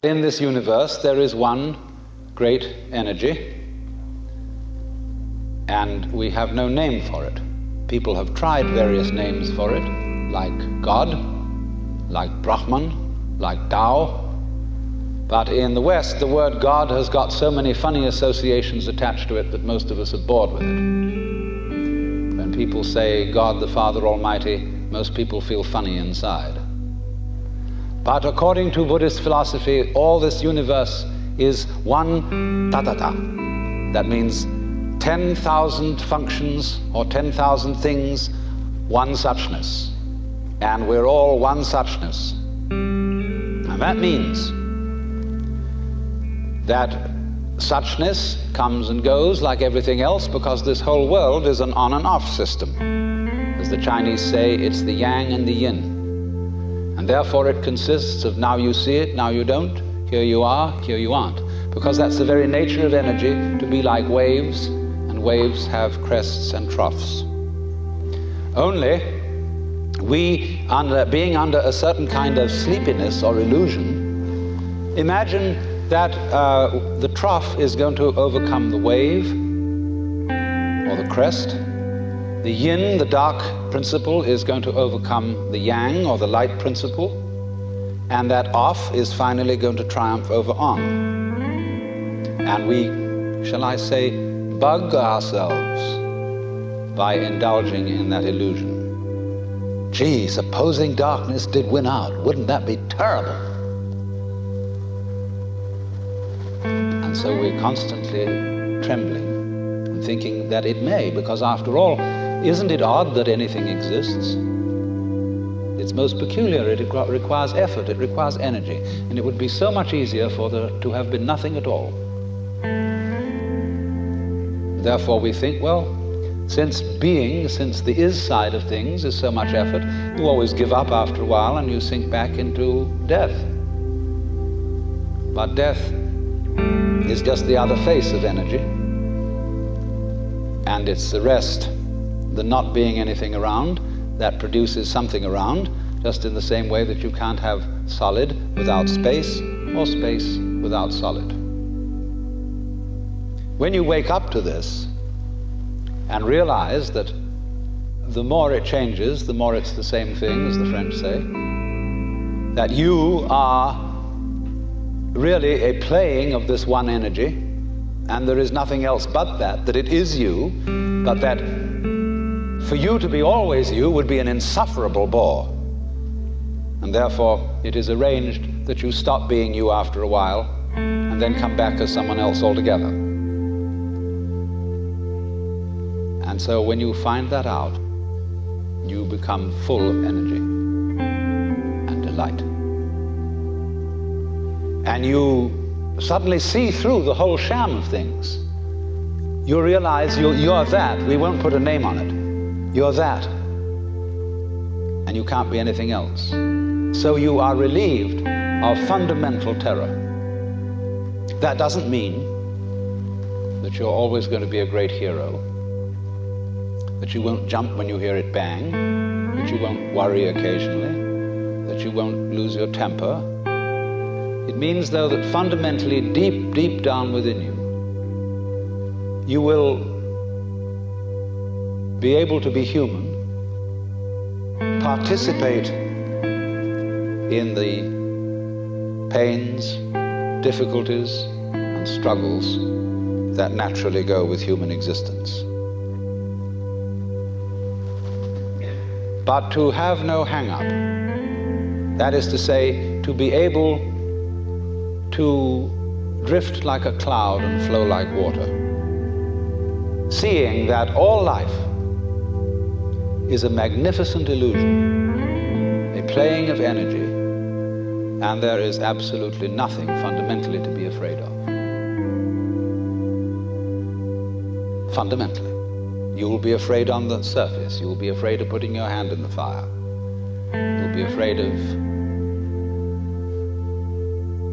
In this universe, there is one great energy, and we have no name for it. People have tried various names for it, like God, like Brahman, like Tao. But in the West, the word God has got so many funny associations attached to it that most of us are bored with it. When people say God the Father Almighty, most people feel funny inside. But according to Buddhist philosophy, all this universe is one tathata. That means 10,000 functions or 10,000 things, one suchness. And we're all one suchness. And that means that suchness comes and goes like everything else, because this whole world is an on and off system. As the Chinese say, it's the yang and the yin. And therefore it consists of now you see it, now you don't, here you are, here you aren't. Because that's the very nature of energy, to be like waves, and waves have crests and troughs. Only we, being under a certain kind of sleepiness or illusion, imagine that the trough is going to overcome the wave or the crest. The yin, the dark principle, is going to overcome the yang or the light principle, and that off is finally going to triumph over on. And we, shall I say, bug ourselves by indulging in that illusion. Gee, supposing darkness did win out, wouldn't that be terrible? And so we're constantly trembling and thinking that it may, because after all, isn't it odd that anything exists? It's most peculiar. It requires effort, it requires energy, and it would be so much easier for there to have been nothing at all. Therefore we think, well, since the is side of things is so much effort, you always give up after a while and you sink back into death. But death is just the other face of energy, and it's the rest, the not being anything around, that produces something around, just in the same way that you can't have solid without space, or space without solid. When you wake up to this and realize that the more it changes, the more it's the same thing, as the French say, that you are really a playing of this one energy, and there is nothing else but that it is you, but that for you to be always you would be an insufferable bore. And therefore it is arranged that you stop being you after a while and then come back as someone else altogether. And so when you find that out, you become full of energy and delight. And you suddenly see through the whole sham of things. You realize you're that. We won't put a name on it. You're that. And you can't be anything else. So you are relieved of fundamental terror. That doesn't mean that you're always going to be a great hero, that you won't jump when you hear it bang, that you won't worry occasionally, that you won't lose your temper. It means, though, that fundamentally, deep, deep down within you, you will be able to be human, participate in the pains, difficulties, and struggles that naturally go with human existence. But to have no hang-up, that is to say, to be able to drift like a cloud and flow like water, seeing that all life is a magnificent illusion, a playing of energy, and there is absolutely nothing fundamentally to be afraid of. Fundamentally. You will be afraid on the surface. You will be afraid of putting your hand in the fire. You'll be afraid of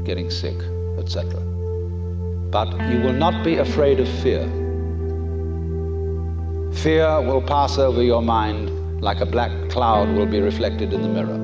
getting sick, etc. But you will not be afraid of fear. Fear will pass over your mind like a black cloud will be reflected in the mirror.